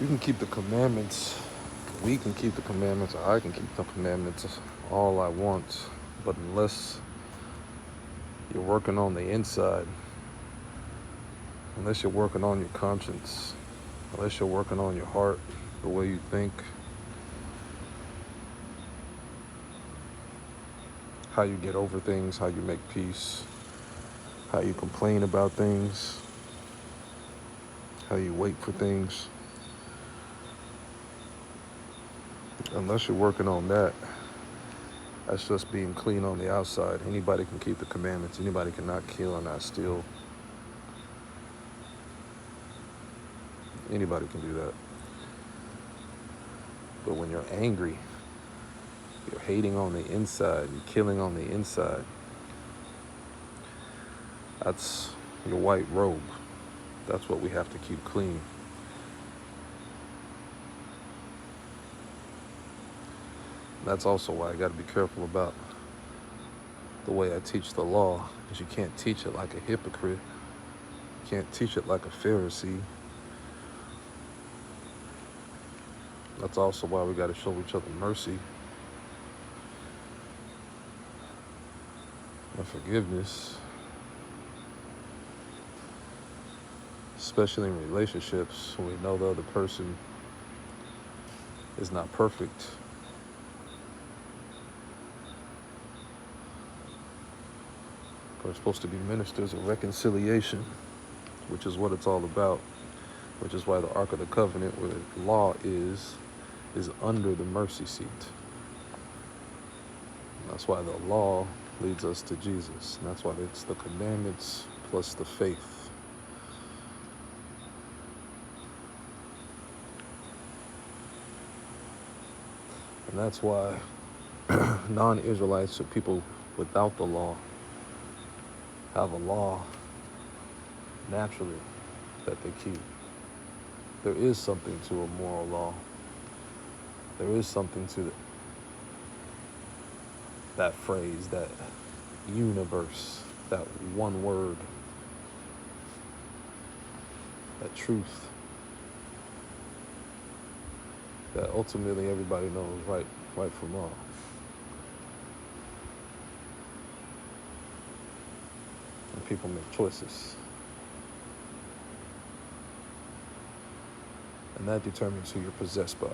You can keep the commandments, we can keep the commandments, or I can keep the commandments all I want, but unless you're working on the inside, unless you're working on your conscience, unless you're working on your heart, the way you think, how you get over things, how you make peace, how you complain about things, how you wait for things. Unless you're working on that, that's just being clean on the outside. Anybody can keep the commandments. Anybody cannot kill and not steal. Anybody can do that. But when you're angry, you're hating on the inside, you're killing on the inside, that's your white robe. That's what we have to keep clean. That's also why I got to be careful about the way I teach the law, because you can't teach it like a hypocrite. You can't teach it like a Pharisee. That's also why we got to show each other mercy and forgiveness, especially in relationships when we know the other person is not perfect. We're supposed to be ministers of reconciliation, which is what it's all about, which is why the Ark of the Covenant, where the law is under the mercy seat. And that's why the law leads us to Jesus. And that's why it's the commandments plus the faith. And that's why non-Israelites or people without the law have a law naturally that they keep. There is something to a moral law. There is something to that phrase, that universe, that one word, that truth, that ultimately everybody knows right from wrong. And people make choices. And that determines who you're possessed by.